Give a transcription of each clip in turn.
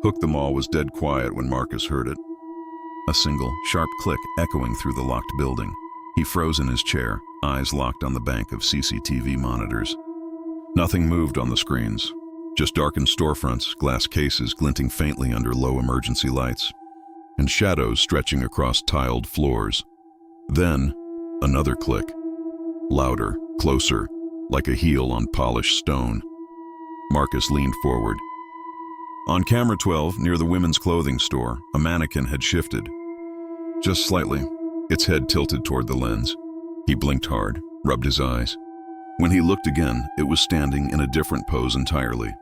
Hook the Mall was dead quiet when Marcus heard it. A single, sharp click echoing through the locked building. He froze in his chair, eyes locked on the bank of CCTV monitors. Nothing moved on the screens. Just darkened storefronts, glass cases glinting faintly under low emergency lights, and shadows stretching across tiled floors. Then, another click. Louder, closer, like a heel on polished stone. Marcus leaned forward. On camera 12, near the women's clothing store, a mannequin had shifted. Just slightly, its head tilted toward the lens. He blinked hard, rubbed his eyes. When he looked again, it was standing in a different pose entirely,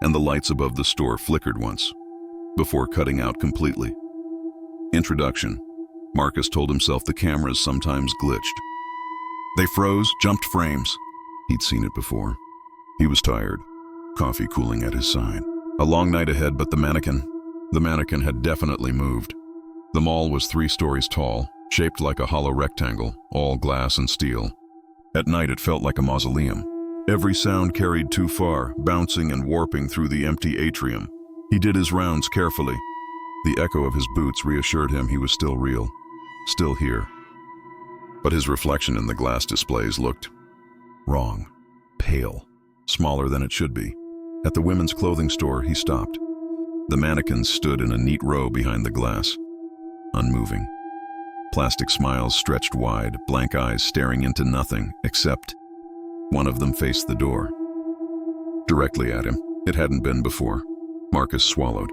and the lights above the store flickered once, before cutting out completely. Introduction. Marcus told himself the cameras sometimes glitched. They froze, jumped frames. He'd seen it before. He was tired, coffee cooling at his side. A long night ahead, but the mannequin had definitely moved. The mall was 3 stories tall, shaped like a hollow rectangle, all glass and steel. At night it felt like a mausoleum. Every sound carried too far, bouncing and warping through the empty atrium. He did his rounds carefully. The echo of his boots reassured him he was still real, still here. But his reflection in the glass displays looked wrong, pale, smaller than it should be. At the women's clothing store, he stopped. The mannequins stood in a neat row behind the glass, unmoving. Plastic smiles stretched wide, blank eyes staring into nothing, except one of them faced the door. Directly at him. It hadn't been before. Marcus swallowed.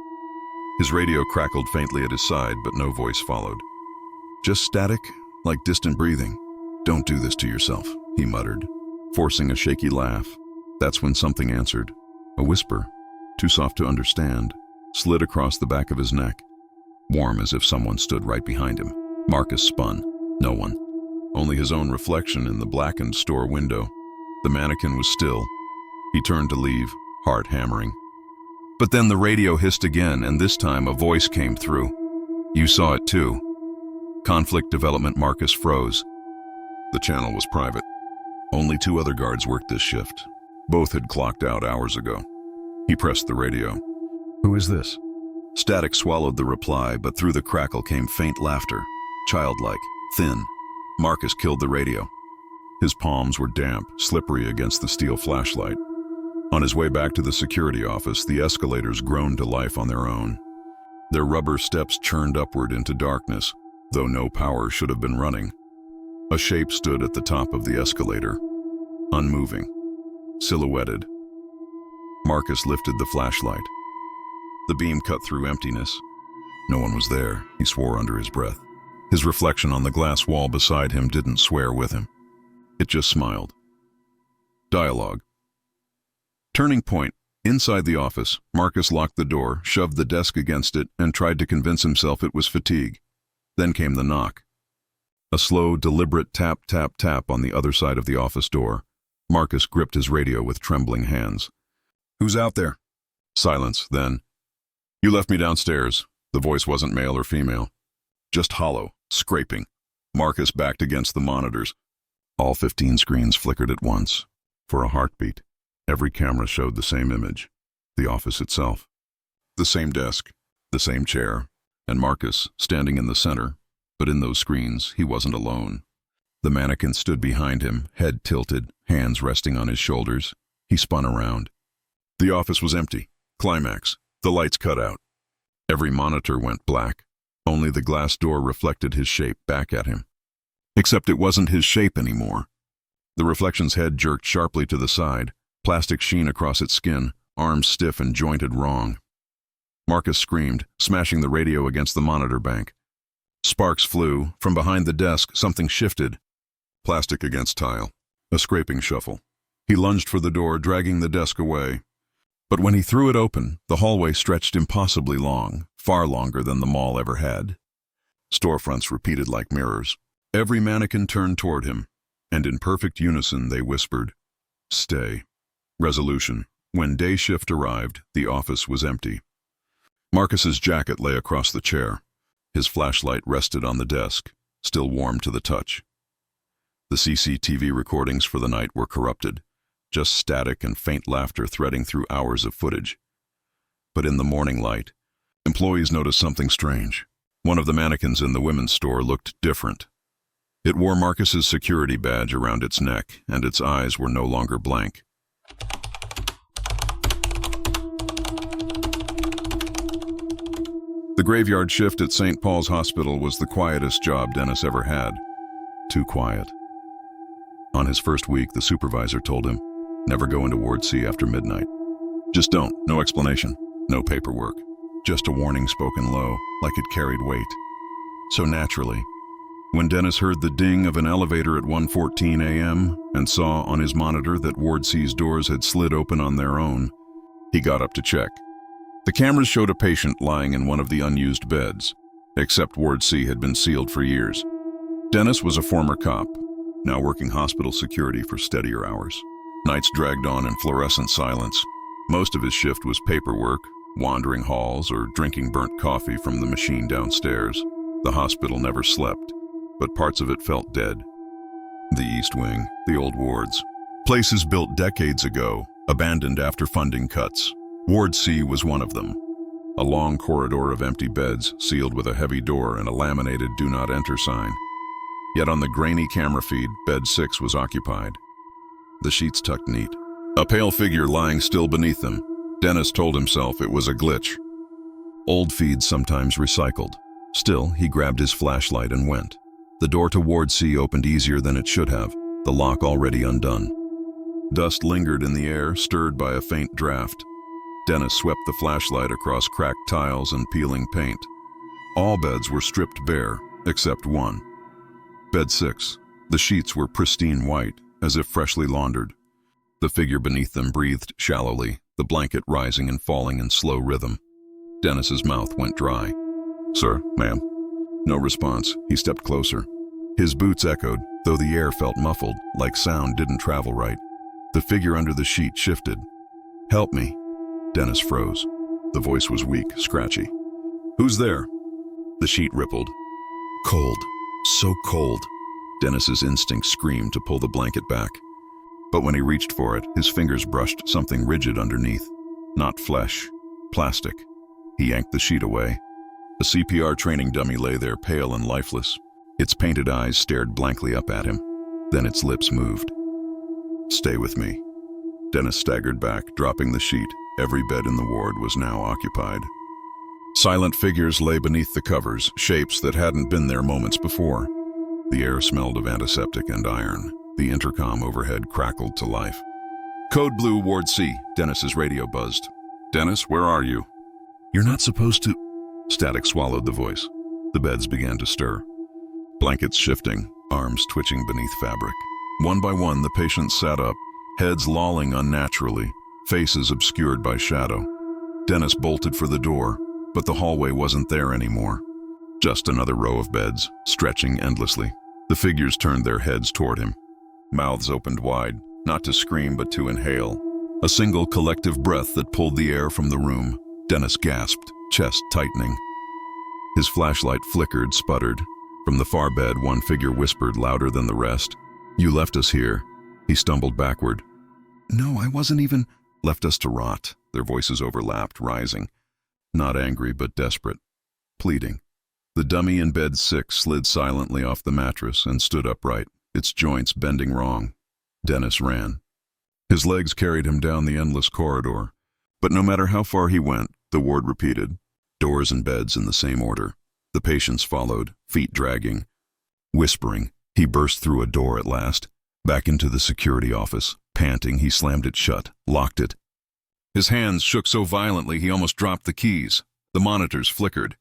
His radio crackled faintly at his side, but no voice followed. Just static, like distant breathing. "Don't do this to yourself," he muttered, forcing a shaky laugh. That's when something answered. A whisper, too soft to understand, slid across the back of his neck, warm as if someone stood right behind him. Marcus spun. No one. Only his own reflection in the blackened store window. The mannequin was still. He turned to leave, heart hammering. But then the radio hissed again, and this time a voice came through. "You saw it too." Conflict development. Marcus froze. The channel was private. Only 2 other guards worked this shift. Both had clocked out hours ago. He pressed the radio. "Who is this?" Static swallowed the reply, but through the crackle came faint laughter. Childlike, thin. Marcus killed the radio. His palms were damp, slippery against the steel flashlight. On his way back to the security office, the escalators groaned to life on their own. Their rubber steps churned upward into darkness, though no power should have been running. A shape stood at the top of the escalator, unmoving, silhouetted. Marcus lifted the flashlight. The beam cut through emptiness. No one was there, he swore under his breath. His reflection on the glass wall beside him didn't swear with him. It just smiled. Dialogue. Turning point. Inside the office, Marcus locked the door, shoved the desk against it, and tried to convince himself it was fatigue. Then came the knock. A slow, deliberate tap, tap, tap on the other side of the office door. Marcus gripped his radio with trembling hands. "Who's out there?" Silence, then. "You left me downstairs." The voice wasn't male or female. Just hollow, scraping. Marcus backed against the monitors. All 15 screens flickered at once. For a heartbeat. Every camera showed the same image. The office itself. The same desk, the same chair, and Marcus standing in the center. But in those screens, he wasn't alone. The mannequin stood behind him, head tilted, hands resting on his shoulders. He spun around. The office was empty. Climax. The lights cut out. Every monitor went black. Only the glass door reflected his shape back at him. Except it wasn't his shape anymore. The reflection's head jerked sharply to the side, plastic sheen across its skin, arms stiff and jointed wrong. Marcus screamed, smashing the radio against the monitor bank. Sparks flew. From behind the desk, something shifted. Plastic against tile. A scraping shuffle. He lunged for the door, dragging the desk away. But when he threw it open, the hallway stretched impossibly long, far longer than the mall ever had. Storefronts repeated like mirrors. Every mannequin turned toward him, and in perfect unison they whispered, "Stay." Resolution. When day shift arrived, the office was empty. Marcus's jacket lay across the chair. His flashlight rested on the desk, still warm to the touch. The CCTV recordings for the night were corrupted, just static and faint laughter threading through hours of footage. But in the morning light, Employees noticed something strange. One of the mannequins in the women's store looked different. It wore Marcus's security badge around its neck, and its eyes were no longer blank. The graveyard shift at St. Paul's Hospital was the quietest job Dennis ever had. Too quiet. On his first week, the supervisor told him, "Never go into Ward C after midnight. Just don't. No explanation. No paperwork. Just a warning spoken low, like it carried weight." So naturally, when Dennis heard the ding of an elevator at 1:14 a.m. and saw on his monitor that Ward C's doors had slid open on their own, he got up to check. The cameras showed a patient lying in one of the unused beds, except Ward C had been sealed for years. Dennis was a former cop, now working hospital security for steadier hours. Nights dragged on in fluorescent silence. Most of his shift was paperwork, wandering halls, or drinking burnt coffee from the machine downstairs. The hospital never slept, but parts of it felt dead. The East Wing, the old wards. Places built decades ago, abandoned after funding cuts. Ward C was one of them. A long corridor of empty beds, sealed with a heavy door and a laminated "Do Not Enter" sign. Yet on the grainy camera feed, bed 6 was occupied. The sheets tucked neat. A pale figure lying still beneath them. Dennis told himself it was a glitch. Old feeds sometimes recycled. Still, he grabbed his flashlight and went. The door to Ward C opened easier than it should have, the lock already undone. Dust lingered in the air, stirred by a faint draft. Dennis swept the flashlight across cracked tiles and peeling paint. All beds were stripped bare, except one. Bed 6. The sheets were pristine white, as if freshly laundered. The figure beneath them breathed shallowly, the blanket rising and falling in slow rhythm. Dennis's mouth went dry. "Sir, ma'am." No response. He stepped closer. His boots echoed, though the air felt muffled, like sound didn't travel right. The figure under the sheet shifted. "Help me." Dennis froze. The voice was weak, scratchy. "Who's there?" The sheet rippled. Cold. So cold. Dennis's instinct screamed to pull the blanket back. But when he reached for it, his fingers brushed something rigid underneath. Not flesh. Plastic. He yanked the sheet away. A CPR training dummy lay there, pale and lifeless. Its painted eyes stared blankly up at him. Then its lips moved. "Stay with me." Dennis staggered back, dropping the sheet. Every bed in the ward was now occupied. Silent figures lay beneath the covers, shapes that hadn't been there moments before. The air smelled of antiseptic and iron. The intercom overhead crackled to life. "Code Blue, Ward C," Dennis's radio buzzed. "Dennis, where are you?" "You're not supposed to..." Static swallowed the voice. The beds began to stir. Blankets shifting, arms twitching beneath fabric. One by one, the patients sat up, heads lolling unnaturally, faces obscured by shadow. Dennis bolted for the door, but the hallway wasn't there anymore. Just another row of beds, stretching endlessly. The figures turned their heads toward him. Mouths opened wide, not to scream but to inhale. A single collective breath that pulled the air from the room. Dennis gasped, chest tightening. His flashlight flickered, sputtered. From the far bed, one figure whispered louder than the rest. "You left us here." He stumbled backward. "No, I wasn't even..." "Left us to rot." Their voices overlapped, rising. Not angry, but desperate. Pleading. The dummy in bed 6 slid silently off the mattress and stood upright, its joints bending wrong. Dennis ran. His legs carried him down the endless corridor. But no matter how far he went, the ward repeated. Doors and beds in the same order. The patients followed, feet dragging. Whispering, he burst through a door at last. Back into the security office. Panting, he slammed it shut, locked it. His hands shook so violently he almost dropped the keys. The monitors flickered.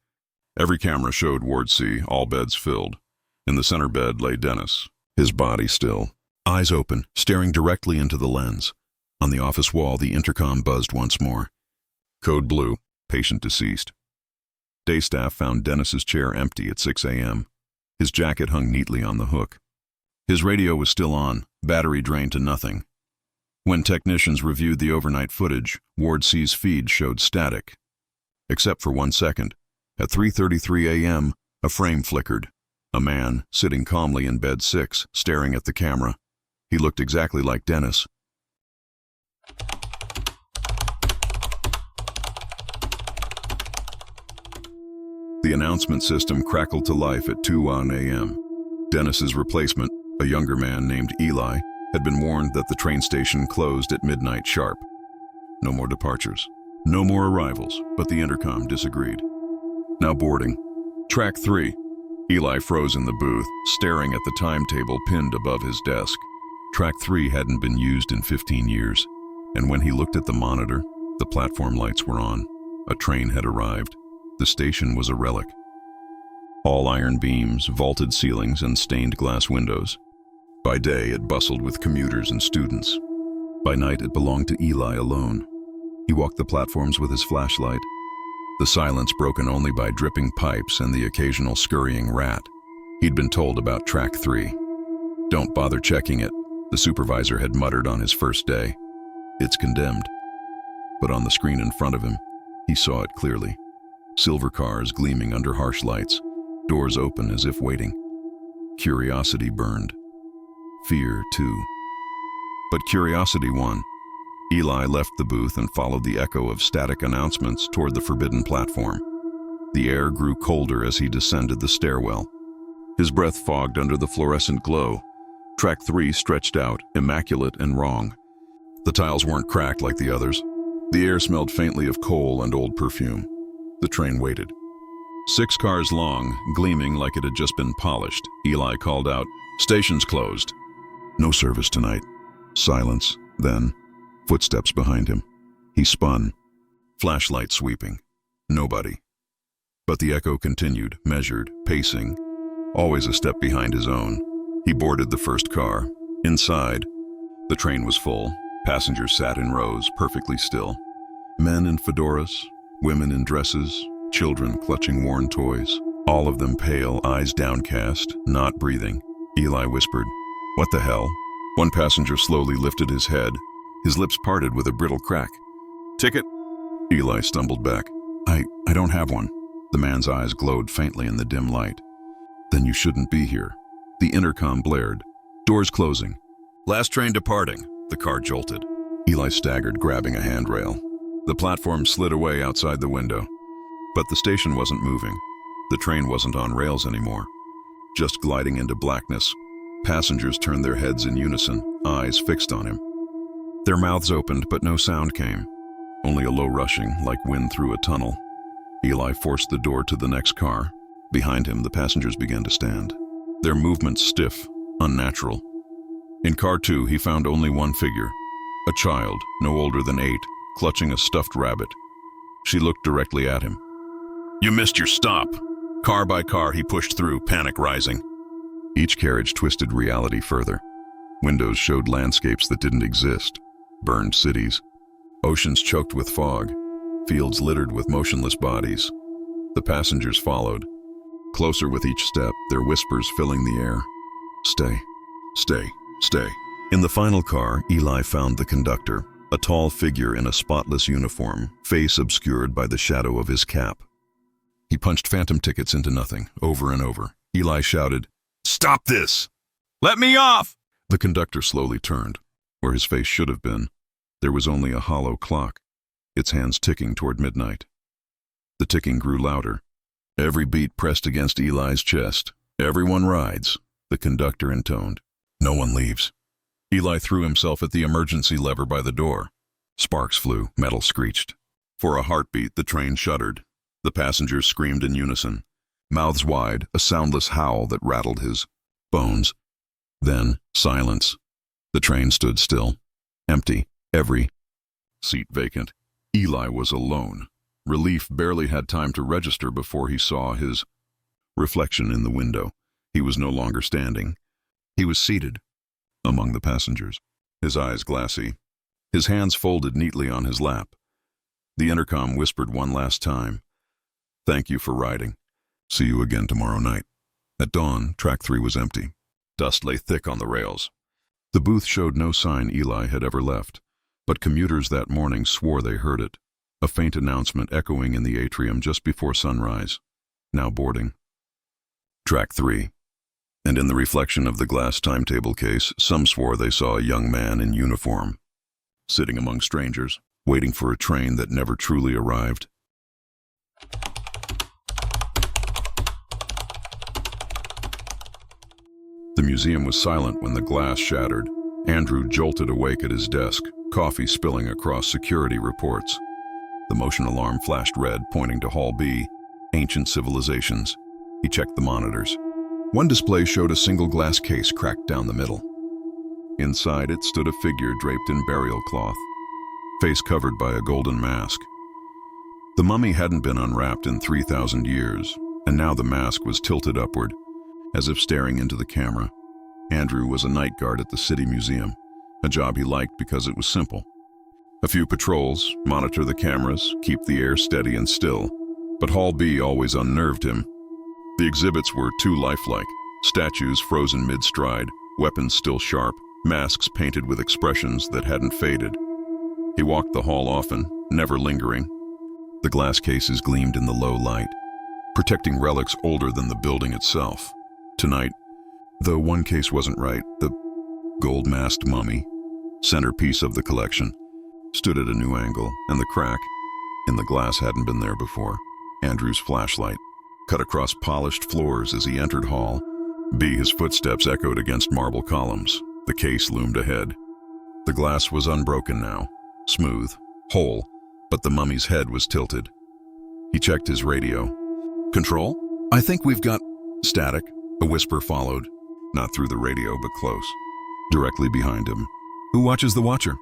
Every camera showed Ward C, all beds filled. In the center bed lay Dennis, his body still. Eyes open, staring directly into the lens. On the office wall, the intercom buzzed once more. "Code Blue, patient deceased." Day staff found Dennis's chair empty at 6 a.m. His jacket hung neatly on the hook. His radio was still on, battery drained to nothing. When technicians reviewed the overnight footage, Ward C's feed showed static. Except for 1 second. At 3:33 a.m., a frame flickered. A man, sitting calmly in bed 6, staring at the camera. He looked exactly like Dennis. The announcement system crackled to life at 2:01 a.m. Dennis's replacement, a younger man named Eli, had been warned that the train station closed at midnight sharp. No more departures, no more arrivals, but the intercom disagreed. Now boarding. Track 3. Eli froze in the booth, staring at the timetable pinned above his desk. Track 3 hadn't been used in 15 years, and when he looked at the monitor, the platform lights were on. A train had arrived. The station was a relic. All iron beams, vaulted ceilings, and stained glass windows. By day, it bustled with commuters and students. By night, it belonged to Eli alone. He walked the platforms with his flashlight, the silence broken only by dripping pipes and the occasional scurrying rat. He'd been told about Track 3. "Don't bother checking it," the supervisor had muttered on his first day. "It's condemned." But on the screen in front of him, he saw it clearly. Silver cars gleaming under harsh lights, doors open as if waiting. Curiosity burned. Fear, too. But curiosity won. Eli left the booth and followed the echo of static announcements toward the forbidden platform. The air grew colder as he descended the stairwell. His breath fogged under the fluorescent glow. Track 3 stretched out, immaculate and wrong. The tiles weren't cracked like the others. The air smelled faintly of coal and old perfume. The train waited. 6 cars long, gleaming like it had just been polished. Eli called out, "Station's closed." "No service tonight." Silence, then footsteps behind him. He spun, flashlight sweeping. Nobody. But the echo continued, measured, pacing, always a step behind his own. He boarded the first car. Inside, the train was full. Passengers sat in rows, perfectly still. Men in fedoras, women in dresses, children clutching worn toys. All of them pale, eyes downcast, not breathing. Eli whispered, "What the hell?" One passenger slowly lifted his head. His lips parted with a brittle crack. "Ticket?" Eli stumbled back. I don't have one." The man's eyes glowed faintly in the dim light. "Then you shouldn't be here." The intercom blared. "Doors closing." "Last train departing." The car jolted. Eli staggered, grabbing a handrail. The platform slid away outside the window. But the station wasn't moving. The train wasn't on rails anymore. Just gliding into blackness. Passengers turned their heads in unison, eyes fixed on him. Their mouths opened, but no sound came. Only a low rushing, like wind through a tunnel. Eli forced the door to the next car. Behind him, the passengers began to stand. Their movements stiff, unnatural. In car 2, he found only one figure. A child, no older than 8, clutching a stuffed rabbit. She looked directly at him. "You missed your stop." Car by car, he pushed through, panic rising. Each carriage twisted reality further. Windows showed landscapes that didn't exist. Burned cities. Oceans choked with fog. Fields littered with motionless bodies. The passengers followed. Closer with each step, their whispers filling the air. "Stay, stay, stay." In the final car, Eli found the conductor, a tall figure in a spotless uniform, face obscured by the shadow of his cap. He punched phantom tickets into nothing, over and over. Eli shouted, "Stop this! Let me off!" The conductor slowly turned. Where his face should have been, there was only a hollow clock, its hands ticking toward midnight. The ticking grew louder. Every beat pressed against Eli's chest. "Everyone rides," the conductor intoned. "No one leaves." Eli threw himself at the emergency lever by the door. Sparks flew, metal screeched. For a heartbeat, the train shuddered. The passengers screamed in unison. Mouths wide, a soundless howl that rattled his bones. Then, silence. The train stood still, empty, every seat vacant. Eli was alone. Relief barely had time to register before he saw his reflection in the window. He was no longer standing. He was seated among the passengers, his eyes glassy, his hands folded neatly on his lap. The intercom whispered one last time, "Thank you for riding. See you again tomorrow night." At dawn, Track 3 was empty. Dust lay thick on the rails. The booth showed no sign Eli had ever left, but commuters that morning swore they heard it, a faint announcement echoing in the atrium just before sunrise. Now boarding. Track 3. And in the reflection of the glass timetable case, some swore they saw a young man in uniform, sitting among strangers, waiting for a train that never truly arrived. The museum was silent when the glass shattered. Andrew jolted awake at his desk, coffee spilling across security reports. The motion alarm flashed red, pointing to Hall B, Ancient Civilizations. He checked the monitors. One display showed a single glass case cracked down the middle. Inside it stood a figure draped in burial cloth, face covered by a golden mask. The mummy hadn't been unwrapped in 3,000 years, and now the mask was tilted upward, as if staring into the camera. Andrew was a night guard at the City Museum, a job he liked because it was simple. A few patrols, monitor the cameras, keep the air steady and still, but Hall B always unnerved him. The exhibits were too lifelike, statues frozen mid-stride, weapons still sharp, masks painted with expressions that hadn't faded. He walked the hall often, never lingering. The glass cases gleamed in the low light, protecting relics older than the building itself. Tonight, though one case wasn't right, the gold-masked mummy, centerpiece of the collection, stood at a new angle, and the crack in the glass hadn't been there before. Andrew's flashlight cut across polished floors as he entered Hall B. His footsteps echoed against marble columns. The case loomed ahead. The glass was unbroken now, smooth, whole, but the mummy's head was tilted. He checked his radio. "Control? I think we've got..." Static. A whisper followed, not through the radio but close. Directly behind him. "Who watches the watcher?"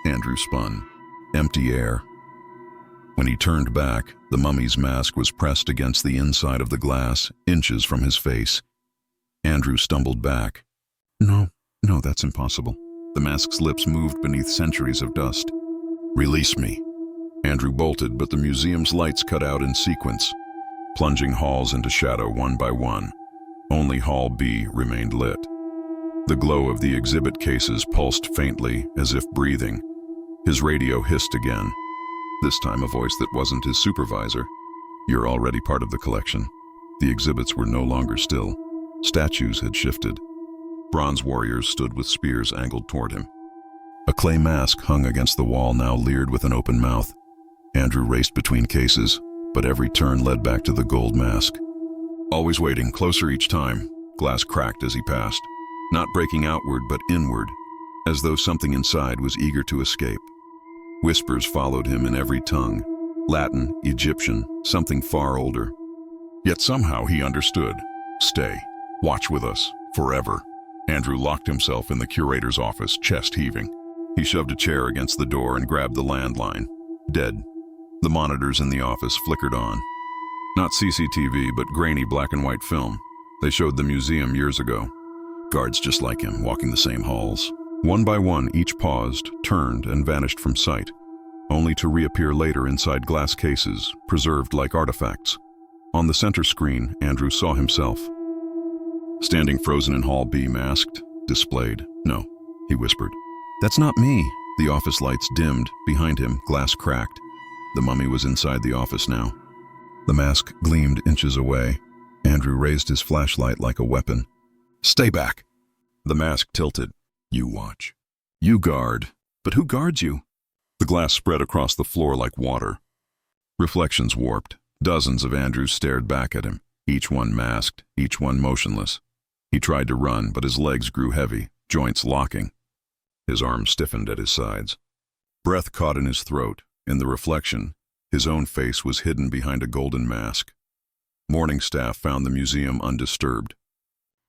Andrew spun. Empty air. When he turned back, the mummy's mask was pressed against the inside of the glass, inches from his face. Andrew stumbled back. No, that's impossible." The mask's lips moved beneath centuries of dust. "Release me." Andrew bolted, but the museum's lights cut out in sequence, plunging halls into shadow one by one. Only Hall B remained lit. The glow of the exhibit cases pulsed faintly, as if breathing. His radio hissed again, this time a voice that wasn't his supervisor. "You're already part of the collection." The exhibits were no longer still. Statues had shifted. Bronze warriors stood with spears angled toward him. A clay mask hung against the wall, now leered with an open mouth. Andrew raced between cases, but every turn led back to the gold mask. Always waiting, closer each time. Glass cracked as he passed, not breaking outward but inward, as though something inside was eager to escape. Whispers followed him in every tongue, Latin, Egyptian, something far older. Yet somehow he understood. Stay. Watch with us. Forever. Andrew locked himself in the curator's office, chest heaving. He shoved a chair against the door and grabbed the landline. Dead. The monitors in the office flickered on. Not CCTV, but grainy black and white film. They showed the museum years ago. Guards just like him, walking the same halls. One by one, each paused, turned, and vanished from sight, only to reappear later inside glass cases, preserved like artifacts. On the center screen, Andrew saw himself. Standing frozen in Hall B, masked, displayed. "No," he whispered. "That's not me." The office lights dimmed. Behind him, glass cracked. The mummy was inside the office now. The mask gleamed inches away. Andrew raised his flashlight like a weapon. "Stay back." The mask tilted. "You watch. You guard. But who guards you?" The glass spread across the floor like water. Reflections warped. Dozens of Andrews stared back at him, each one masked, each one motionless. He tried to run, but his legs grew heavy, joints locking. His arms stiffened at his sides. Breath caught in his throat. In the reflection, his own face was hidden behind a golden mask. Morning staff found the museum undisturbed.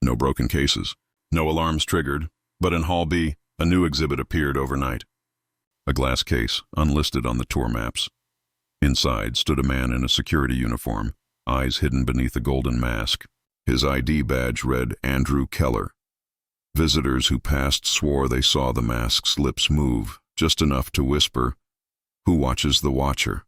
No broken cases, no alarms triggered, but in Hall B, a new exhibit appeared overnight. A glass case, unlisted on the tour maps. Inside stood a man in a security uniform, eyes hidden beneath a golden mask. His ID badge read Andrew Keller. Visitors who passed swore they saw the mask's lips move, just enough to whisper, "Who watches the watcher?"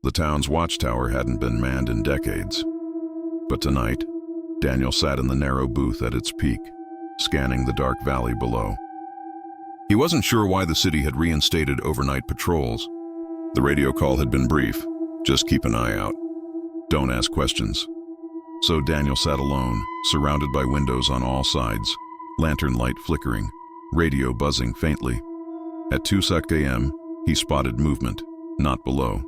The town's watchtower hadn't been manned in decades. But tonight, Daniel sat in the narrow booth at its peak, scanning the dark valley below. He wasn't sure why the city had reinstated overnight patrols. The radio call had been brief. Just keep an eye out. Don't ask questions. So Daniel sat alone, surrounded by windows on all sides, lantern light flickering, radio buzzing faintly. At 2 a.m., he spotted movement, not below,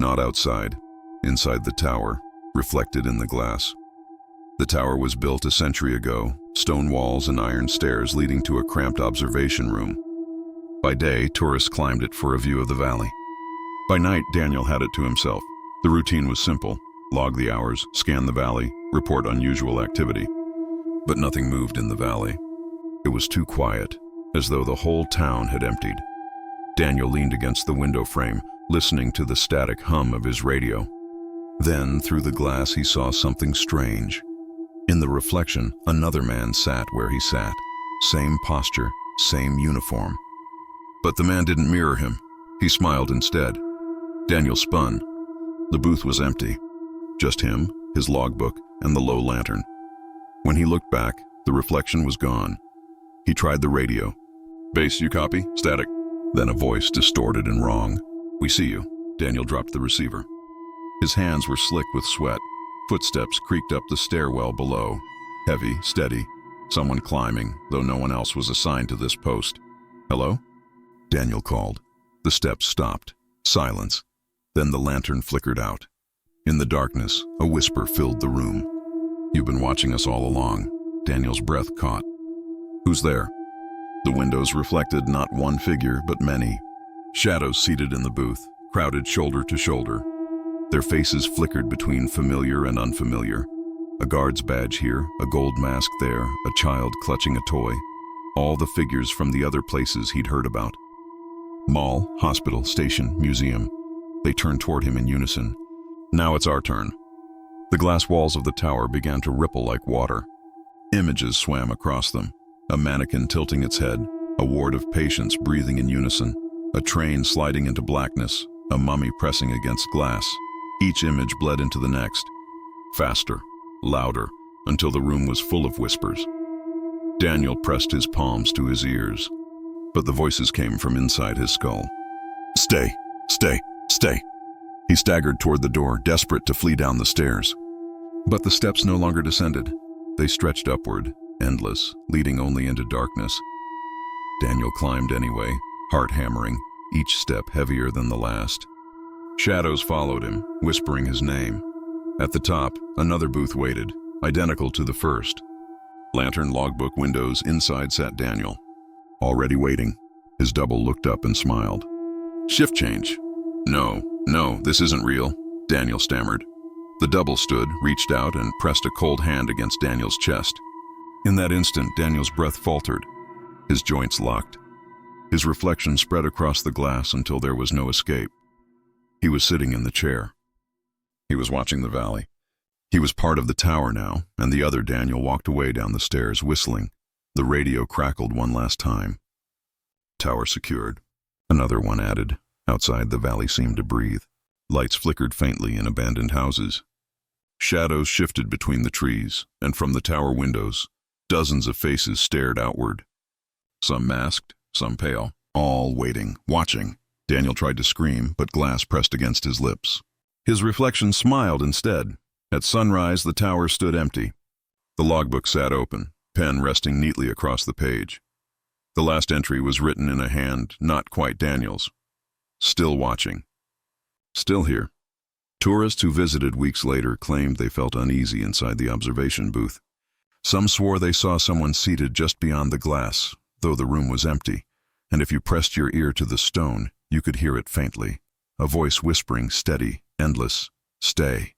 not outside, inside the tower, reflected in the glass. The tower was built a century ago, stone walls and iron stairs leading to a cramped observation room. By day, tourists climbed it for a view of the valley. By night, Daniel had it to himself. The routine was simple: log the hours, scan the valley, report unusual activity. But nothing moved in the valley. It was too quiet, as though the whole town had emptied. Daniel leaned against the window frame, listening to the static hum of his radio. Then, through the glass, he saw something strange. In the reflection, another man sat where he sat. Same posture, same uniform. But the man didn't mirror him. He smiled instead. Daniel spun. The booth was empty. Just him, his logbook, and the low lantern. When he looked back, the reflection was gone. He tried the radio. "Base, you copy? Static." Then a voice, distorted and wrong. "We see you." Daniel dropped the receiver. His hands were slick with sweat. Footsteps creaked up the stairwell below. Heavy, steady. Someone climbing, though no one else was assigned to this post. "Hello?" Daniel called. The steps stopped. Silence. Then the lantern flickered out. In the darkness, a whisper filled the room. "You've been watching us all along." Daniel's breath caught. "Who's there?" The windows reflected not one figure, but many. Shadows seated in the booth, crowded shoulder to shoulder. Their faces flickered between familiar and unfamiliar. A guard's badge here, a gold mask there, a child clutching a toy. All the figures from the other places he'd heard about. Mall, hospital, station, museum. They turned toward him in unison. "Now it's our turn." The glass walls of the tower began to ripple like water. Images swam across them. A mannequin tilting its head, a ward of patients breathing in unison, a train sliding into blackness, a mummy pressing against glass. Each image bled into the next. Faster, louder, until the room was full of whispers. Daniel pressed his palms to his ears, but the voices came from inside his skull. "Stay, stay, stay." He staggered toward the door, desperate to flee down the stairs. But the steps no longer descended. They stretched upward, endless, leading only into darkness. Daniel climbed anyway, heart hammering, each step heavier than the last. Shadows followed him, whispering his name. At the top, another booth waited, identical to the first. Lantern, logbook, windows, inside sat Daniel. Already waiting. His double looked up and smiled. "Shift change." No, this isn't real," Daniel stammered. The double stood, reached out, and pressed a cold hand against Daniel's chest. In that instant, Daniel's breath faltered. His joints locked. His reflection spread across the glass until there was no escape. He was sitting in the chair. He was watching the valley. He was part of the tower now, and the other Daniel walked away down the stairs, whistling. The radio crackled one last time. Tower secured. Another one added. Outside, the valley seemed to breathe. Lights flickered faintly in abandoned houses. Shadows shifted between the trees, and from the tower windows, dozens of faces stared outward. Some masked, some pale, all waiting, watching. Daniel tried to scream, but glass pressed against his lips. His reflection smiled instead. At sunrise, the tower stood empty. The logbook sat open, pen resting neatly across the page. The last entry was written in a hand not quite Daniel's. Still watching. Still here. Tourists who visited weeks later claimed they felt uneasy inside the observation booth. Some swore they saw someone seated just beyond the glass, though the room was empty, and if you pressed your ear to the stone, you could hear it faintly, a voice whispering steady, endless, "Stay."